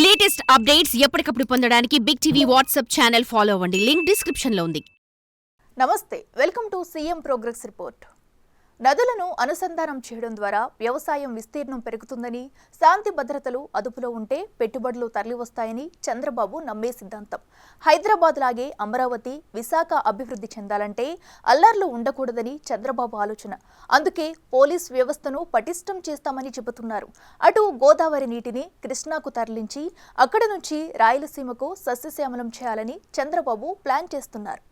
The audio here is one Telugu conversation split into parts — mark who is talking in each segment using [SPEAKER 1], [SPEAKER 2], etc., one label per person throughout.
[SPEAKER 1] లేటెస్ట్ అప్డేట్స్ ఎప్పటికప్పుడు పొందడానికి Big TV WhatsApp channel follow అవ్వండి. లింక్ డిస్క్రిప్షన్ లో ఉంది.
[SPEAKER 2] నమస్తే, welcome to CM progress report. నదులను అనుసంధానం చేయడం ద్వారా వ్యవసాయం విస్తీర్ణం పెరుగుతుందని, శాంతి భద్రతలు అదుపులో ఉంటే పెట్టుబడులు తరలివస్తాయని చంద్రబాబు నమ్మే సిద్ధాంతం. హైదరాబాద్ లాగే అమరావతి, విశాఖ అభివృద్ధి చెందాలంటే అల్లర్లు ఉండకూడదని చంద్రబాబు ఆలోచన. అందుకే పోలీస్ వ్యవస్థను పటిష్టం చేస్తామని చెబుతున్నారు. అటు గోదావరి నీటిని కృష్ణాకు తరలించి అక్కడి నుంచి రాయలసీమకు సస్యశ్యామలం చేయాలని చంద్రబాబు ప్లాన్ చేస్తున్నారు.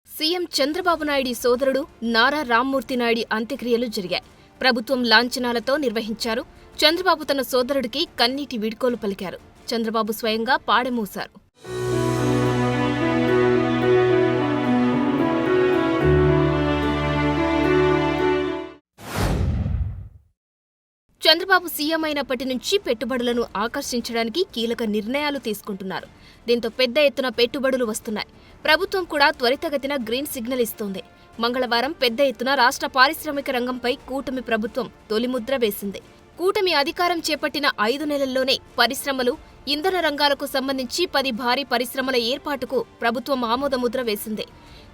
[SPEAKER 3] సీఎం చంద్రబాబు నాయుడి సోదరుడు నారా రామ్మూర్తి నాయుడి అంత్యక్రియలు జరిగాయి. ప్రభుత్వం లాంఛనాలతో నిర్వహించారు. చంద్రబాబు తన సోదరుడికి కన్నీటి వీడ్కోలు పలికారు. చంద్రబాబు స్వయంగా పాడెమోశారు. చంద్రబాబు సీఎం అయినప్పటి నుంచి పెట్టుబడులను ఆకర్షించడానికి కీలక నిర్ణయాలు తీసుకుంటున్నారు. దీంతో పెద్ద ఎత్తున పెట్టుబడులు వస్తున్నాయి. ప్రభుత్వం కూడా త్వరితగతిన గ్రీన్ సిగ్నల్ ఇస్తోంది. మంగళవారం పెద్ద ఎత్తున రాష్ట్ర పారిశ్రామిక రంగంపై కూటమి ప్రభుత్వం తొలిముద్ర వేసింది. కూటమి అధికారం చేపట్టిన 5 నెలల్లోనే పరిశ్రమలు, ఇంధన రంగాలకు సంబంధించి 10 భారీ పరిశ్రమల ఏర్పాటుకు ప్రభుత్వం ఆమోదముద్ర వేసింది.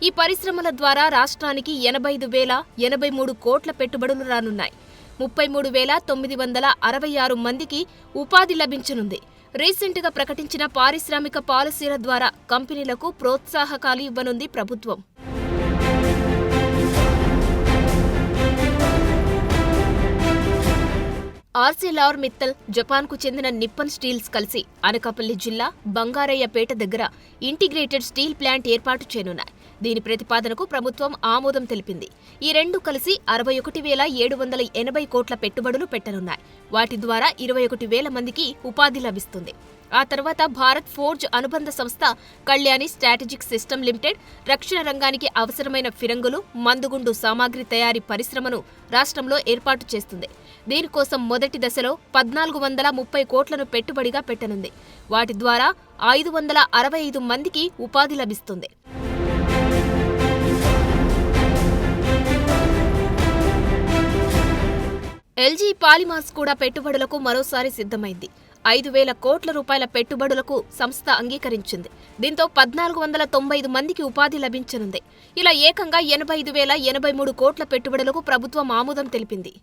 [SPEAKER 3] ఈ పరిశ్రమల ద్వారా రాష్ట్రానికి 85,083 కోట్ల పెట్టుబడులు రానున్నాయి. 33,966 మందికి ఉపాధి లభించనుంది. రీసెంట్గా ప్రకటించిన పారిశ్రామిక పాలసీల ద్వారా కంపెనీలకు ప్రోత్సాహకాలు ఇవ్వనుంది ప్రభుత్వం. ఆర్సెలార్ మిత్తల్, జపాన్కు చెందిన నిప్పన్ స్టీల్స్ కలిసి అనకాపల్లి జిల్లా బంగారయ్యపేట దగ్గర ఇంటిగ్రేటెడ్ స్టీల్ ప్లాంట్ ఏర్పాటు చేయనున్నాయి. దీని ప్రతిపాదనకు ప్రభుత్వం ఆమోదం తెలిపింది. ఈ రెండు కలిసి 61,780 కోట్ల పెట్టుబడులు పెట్టనున్నాయి. వాటి ద్వారా 21,000 మందికి ఉపాధి లభిస్తుంది. ఆ తర్వాత భారత్ ఫోర్జ్ అనుబంధ సంస్థ కళ్యాణి స్ట్రాటజిక్ సిస్టమ్ లిమిటెడ్ రక్షణ రంగానికి అవసరమైన ఫిరంగులు, మందుగుండు సామాగ్రి తయారీ పరిశ్రమను రాష్ట్రంలో ఏర్పాటు చేస్తుంది. దీనికోసం మొదటి దశలో 1,430 కోట్లను పెట్టుబడిగా పెట్టనుంది. వాటి ద్వారా 565 మందికి ఉపాధి లభిస్తుంది. ఎల్జీ పాలిమార్స్ కూడా పెట్టుబడులకు మరోసారి సిద్ధమైంది. 5,000 కోట్ల రూపాయల పెట్టుబడులకు సంస్థ అంగీకరించింది. దీంతో 1,495 మందికి ఉపాధి లభించనుంది. ఇలా ఏకంగా 85,083 కోట్ల పెట్టుబడులకు ప్రభుత్వం ఆమోదం తెలిపింది.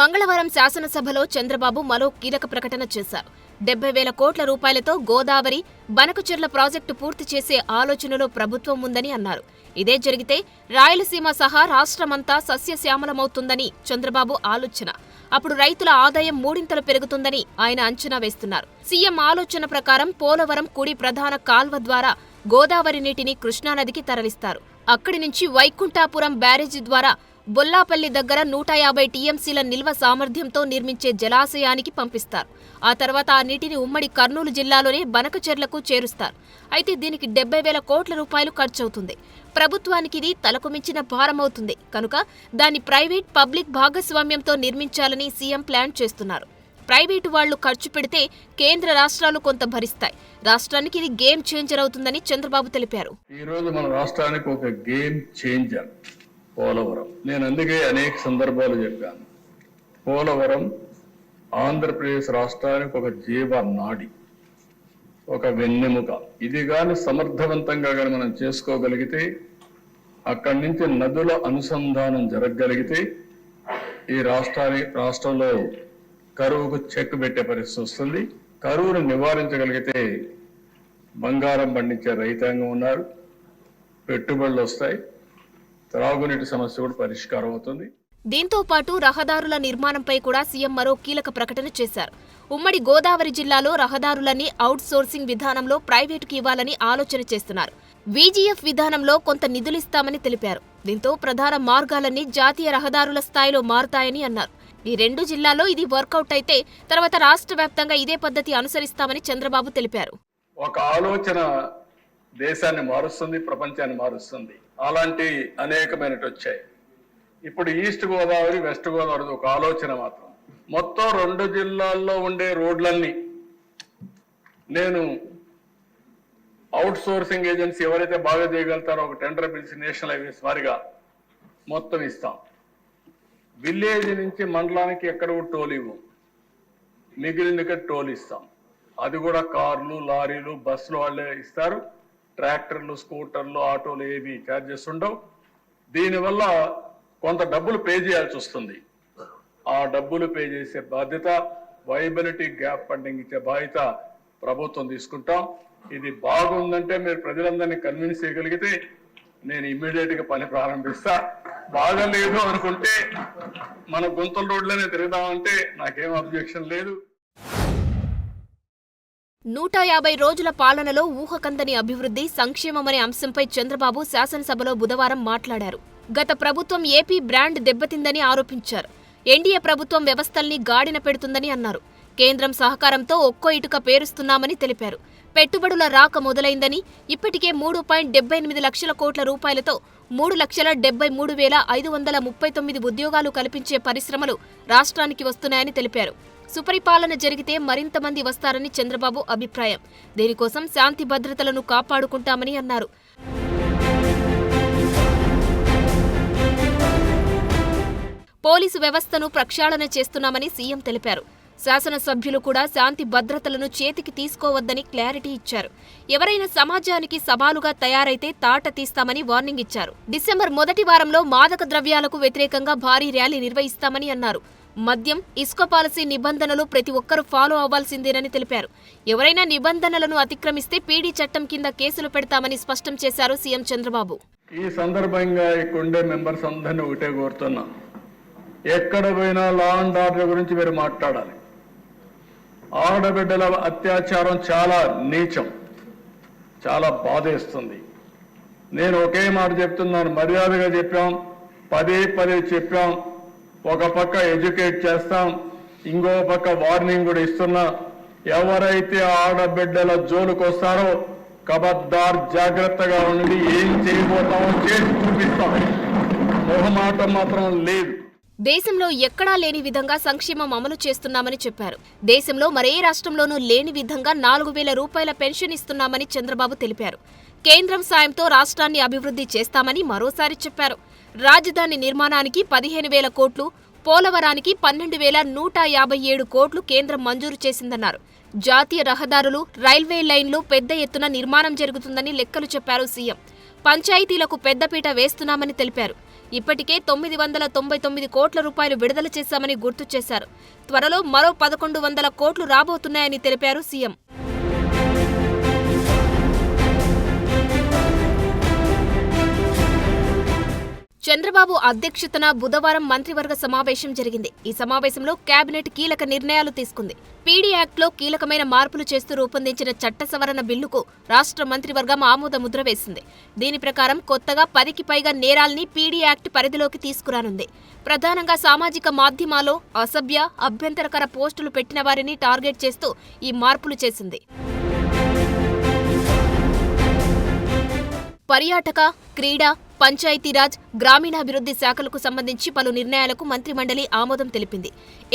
[SPEAKER 3] మంగళవారం శాసనసభలో చంద్రబాబు మరో కీలక ప్రకటన చేశారు. 70,000 కోట్ల రూపాయలతో గోదావరి, బనకచెర్ల ప్రాజెక్టు పూర్తి చేసే ఆలోచనలో ప్రభుత్వం ఉందని అన్నారు. ఇదే జరిగితే రాయలసీమ సహా రాష్ట్రమంతా సస్యశ్యామలమవుతుందని చంద్రబాబు ఆలోచన. అప్పుడు రైతుల ఆదాయం 3 పెరుగుతుందని ఆయన అంచనా వేస్తున్నారు. సీఎం ఆలోచన ప్రకారం పోలవరం కుడి ప్రధాన కాల్వ ద్వారా గోదావరి నీటిని కృష్ణానదికి తరలిస్తారు. అక్కడి నుంచి వైకుంఠాపురం బ్యారేజీ ద్వారా బొల్లాపల్లి దగ్గర 150 టీఎంసీల నిల్వ సామర్థ్యంతో నిర్మించే జలాశయానికి పంపిస్తారు. ఆ తర్వాత ఆ నీటిని ఉమ్మడి కర్నూలు జిల్లాలోనే బనకచెర్లకు చేరుస్తారు. అయితే దీనికి 70,000 కోట్ల రూపాయలు ఖర్చవుతుంది. ప్రభుత్వానికి ఇది తలకు మించిన భారమవుతుంది కనుక దాన్ని ప్రైవేట్, పబ్లిక్ భాగస్వామ్యంతో నిర్మించాలని సీఎం ప్లాన్ చేస్తున్నారు. ప్రైవేటు వాళ్లు ఖర్చు పెడితే కేంద్ర రాష్ట్రాలు కొంత భరిస్తాయి. రాష్ట్రానికి ఇది గేమ్ చేంజర్ అవుతుందని చంద్రబాబు తెలిపారు.
[SPEAKER 4] ఈ రోజు మన రాష్ట్రానికి ఒక గేమ్ చేంజర్ పోలవరం. నేను అందుకే అనేక సందర్భాలు చెప్పాను. పోలవరం ఆంధ్రప్రదేశ్ రాష్ట్రానికి ఒక జీవనాడి, ఒక వెన్నెముక. ఇది కానీ సమర్థవంతంగా కానీ మనం చేసుకోగలిగితే, అక్కడి నుంచి నదుల అనుసంధానం జరగగలిగితే ఈ రాష్ట్రంలో కరువుకు చెక్ పెట్టే పరిస్థితి వస్తుంది. కరువును నివారించగలిగితే బంగారం పండించే రైతాంగం ఉన్నారు, పెట్టుబడులు వస్తాయి, త్రాగునీటి సమస్య కూడా పరిష్కారం అవుతుంది.
[SPEAKER 3] దీంతో పాటు రహదారుల నిర్మాణంపై కూడా సీఎం మరో కీలక ప్రకటన చేశారు. ఉమ్మడి గోదావరి జిల్లాలో రహదారులన్నీ అవుట్ సోర్సింగ్ విధానంలో ప్రైవేటుకి ఇవ్వాలని ఆలోచన చేస్తున్నారు. వీజీఎఫ్ విధానంలో కొంత నిధులిస్తామని తెలిపారు. దీంతో ప్రధాన మార్గాలన్నీ జాతీయ రహదారుల స్థాయిలో మారుతాయని అన్నారు. ఈ 2 జిల్లాల్లో ఇది వర్కౌట్ అయితే తర్వాత రాష్ట్ర వ్యాప్తంగా ఇదే పద్ధతి అనుసరిస్తామని చంద్రబాబు తెలిపారు.
[SPEAKER 4] ఒక ఆలోచన దేశాన్ని మారుస్తుంది, ప్రపంచాన్ని మారుస్తుంది. అలాంటి అనేకమైనవి వచ్చాయి. ఇప్పుడు ఈస్ట్ గోదావరి వెస్ట్ గోదావరి ఒక ఆలోచన మాత్రం. మొత్తం 2 జిల్లాల్లో ఉండే రోడ్లన్నీ నేను అవుట్ సోర్సింగ్ ఏజెన్సీ ఎవరైతే బాగా చేయగలుగుతారో ఒక టెండర్ పిలిచి నేషనల్ హైవేస్ వారిగా మొత్తం ఇస్తాం. విలేజ్ నుంచి మండలానికి ఎక్కడ కూడా టోల్ ఇవ్వం, మిగిలిన టోల్ ఇస్తాం. అది కూడా కార్లు, లారీలు, బస్సులు వాళ్ళే ఇస్తారు. ట్రాక్టర్లు, స్కూటర్లు, ఆటోలు ఏవి ఛార్జెస్ ఉండవు. దీనివల్ల కొంత డబ్బులు పే చేయాల్సి వస్తుంది. ఆ డబ్బులు పే చేసే బాధ్యత, వైబిలిటీ గ్యాప్ ఫండింగ్ ఇచ్చే బాధ్యత ప్రభుత్వం తీసుకుంటాం. ఇది బాగుందంటే మీరు ప్రజలందరినీ కన్విన్స్ చేయగలిగితే నేను ఇమ్మీడియట్ గా పని ప్రారంభిస్తా. బాగలేదు అనుకుంటే మన గుంతల రోడ్లనే తిరుగుదామంటే నాకేం అబ్జెక్షన్ లేదు.
[SPEAKER 3] 150 రోజుల పాలనలో ఊహకందని అభివృద్ధి, సంక్షేమమనే అంశంపై చంద్రబాబు శాసనసభలో బుధవారం మాట్లాడారు. గత ప్రభుత్వం ఏపీ బ్రాండ్ దెబ్బతిందని ఆరోపించారు. ఎన్డీఏ ప్రభుత్వం వ్యవస్థల్ని గాడిన పెడుతుందని అన్నారు. కేంద్రం సహకారంతో ఒక్కో ఇటుక పేరుస్తున్నామని తెలిపారు. పెట్టుబడుల రాక మొదలైందని, ఇప్పటికే 3.78 లక్షల కోట్ల రూపాయలతో 3,73,539 ఉద్యోగాలు కల్పించే పరిశ్రమలు రాష్ట్రానికి వస్తున్నాయని తెలిపారు. సుపరిపాలన జరిగితే మరింత మంది వస్తారని చంద్రబాబు అభిప్రాయం. దీనికోసం శాంతి భద్రతలను కాపాడుకుంటామని అన్నారు. పోలీసు వ్యవస్థను ప్రక్షాళన చేస్తున్నామని సీఎం తెలిపారు. శాసనసభ్యులు కూడా శాంతి భద్రతలను చేతికి తీసుకోవద్దని క్లారిటీ ఇచ్చారు. ఎవరైనా సమాజానికి సవాలుగా తయారైతే తాట తీస్తామని వార్నింగ్ ఇచ్చారు. డిసెంబర్ మొదటి వారంలో మాదక ద్రవ్యాలకు వ్యతిరేకంగా భారీ ర్యాలీ నిర్వహిస్తామని అన్నారు. మద్యం, ఇసుక పాలసీ నిబంధనలు ప్రతి ఒక్కరూ ఫాలో అవ్వాల్సిందేనని తెలిపారు. ఎవరైనా నిబంధనలను అతిక్రమిస్తే పీడీ చట్టం కింద కేసులు పెడతామని స్పష్టం చేశారు సీఎం చంద్రబాబు.
[SPEAKER 4] ఈ సందర్భంగా ఇక్కడుండే మెంబర్స్ అందరినీ ఒకటే కోరుతున్నా, ఎక్కడ పోయినా లా అండ్ ఆర్డర్ గురించి మీరు మాట్లాడాలి. ఆడబిడ్డల అత్యాచారం చాలా నీచం, చాలా బాధేస్తుంది. నేను ఒకే మాట చెప్తున్నాను, మర్యాదగా చెప్పాం, పదే చెప్పాం. ఒక పక్క ఎడ్యుకేట్ చేస్తాం, ఇంకో పక్క వార్నింగ్ కూడా ఇస్తున్నా. ఎవరైతే ఆడబిడ్డల జోలుకు వస్తారో కబద్దార్ జాగ్రత్తగా ఉండి ఏం చేయబోతామో చేసి చూపిస్తాం. మొహమాటం మాత్రం లేదు.
[SPEAKER 3] దేశంలో ఎక్కడా లేని విధంగా సంక్షేమం అమలు చేస్తున్నామని చెప్పారు. దేశంలో మరే రాష్ట్రంలోనూ లేని విధంగా 4,000 రూపాయల పెన్షన్ ఇస్తున్నామని చంద్రబాబు తెలిపారు. కేంద్రం సాయంతో రాష్ట్రాన్ని అభివృద్ధి చేస్తామని మరోసారి చెప్పారు. రాజధాని నిర్మాణానికి 15,000 కోట్లు, పోలవరానికి 12,157 కోట్లు కేంద్రం మంజూరు చేసిందన్నారు. జాతీయ రహదారులు, రైల్వే లైన్లు పెద్ద ఎత్తున నిర్మాణం జరుగుతుందని లెక్కలు చెప్పారు సీఎం. పంచాయతీలకు పెద్దపీట వేస్తున్నామని తెలిపారు. ఇప్పటికే 999 కోట్ల రూపాయలు విడుదల చేశామని గుర్తు చేశారు. త్వరలో మరో 1,100 కోట్లు రాబోతున్నాయని తెలిపారు సీఎం. చంద్రబాబు అధ్యక్షతన బుధవారం మంత్రివర్గ సమావేశం జరిగింది. ఈ సమావేశంలో కేబినెట్ కీలక నిర్ణయాలు తీసుకుంది. పీడీ యాక్ట్లో కీలకమైన మార్పులు చేస్తూ రూపొందించిన చట్ట సవరణ బిల్లుకు రాష్ట్ర మంత్రివర్గం ఆమోద ముద్ర వేసింది. దీని ప్రకారం కొత్తగా 10కి పైగా నేరాల్ని పీడీ యాక్ట్ పరిధిలోకి తీసుకురానుంది. ప్రధానంగా సామాజిక మాధ్యమాల్లో అసభ్య, అభ్యంతరకర పోస్టులు పెట్టిన వారిని టార్గెట్ చేస్తూ ఈ మార్పులు చేసింది. పర్యాటక, క్రీడా, పంచాయతీరాజ్, గ్రామీణాభివృద్ధి శాఖలకు సంబంధించి పలు నిర్ణయాలకు మంత్రిమండలి ఆమోదం తెలిపింది.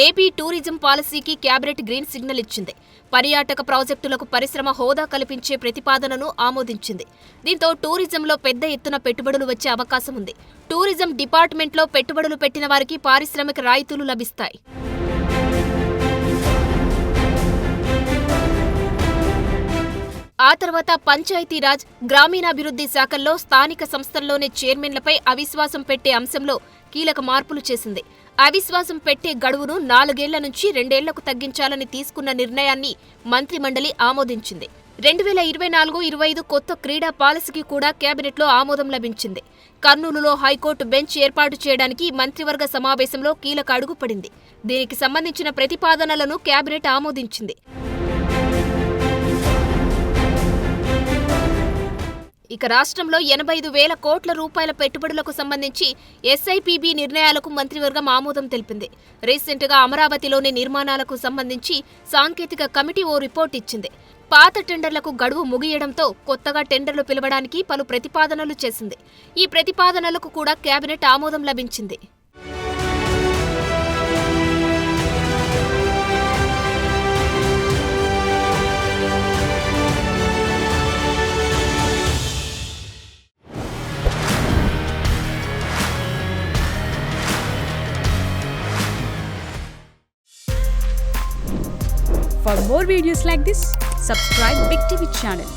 [SPEAKER 3] ఏపీ టూరిజం పాలసీకి కేబినెట్ గ్రీన్ సిగ్నల్ ఇచ్చింది. పర్యాటక ప్రాజెక్టులకు పరిశ్రమ హోదా కల్పించే ప్రతిపాదనను ఆమోదించింది. దీంతో టూరిజంలో పెద్ద ఎత్తున పెట్టుబడులు వచ్చే అవకాశం ఉంది. టూరిజం డిపార్ట్మెంట్లో పెట్టుబడులు పెట్టిన వారికి పారిశ్రామిక రాయితీలు లభిస్తాయి. ఆ తర్వాత పంచాయతీరాజ్, గ్రామీణాభివృద్ధి శాఖల్లో స్థానిక సంస్థల్లోని చైర్మన్లపై అవిశ్వాసం పెట్టే అంశంలో కీలక మార్పులు చేసింది. అవిశ్వాసం పెట్టే గడువును 4 ఏళ్ల నుంచి 2 ఏళ్లకు తగ్గించాలని తీసుకున్న నిర్ణయాన్ని మంత్రిమండలి ఆమోదించింది. 2024-25 కొత్త క్రీడా పాలసీకి కూడా కేబినెట్లో ఆమోదం లభించింది. కర్నూలులో హైకోర్టు బెంచ్ ఏర్పాటు చేయడానికి మంత్రివర్గ సమావేశంలో కీలక అడుగు పడింది. దీనికి సంబంధించిన ప్రతిపాదనలను కేబినెట్ ఆమోదించింది. ఇక రాష్ట్రంలో 85,000 కోట్ల రూపాయల పెట్టుబడులకు సంబంధించి ఎస్ఐపిబి నిర్ణయాలకు మంత్రివర్గం ఆమోదం తెలిపింది. రీసెంట్గా అమరావతిలోని నిర్మాణాలకు సంబంధించి సాంకేతిక కమిటీ ఓ రిపోర్ట్ ఇచ్చింది. పాత టెండర్లకు గడువు ముగియడంతో కొత్తగా టెండర్లు పిలవడానికి పలు ప్రతిపాదనలు చేసింది. ఈ ప్రతిపాదనలకు కూడా కేబినెట్ ఆమోదం లభించింది.
[SPEAKER 5] For more videos like this, subscribe Big TV channel.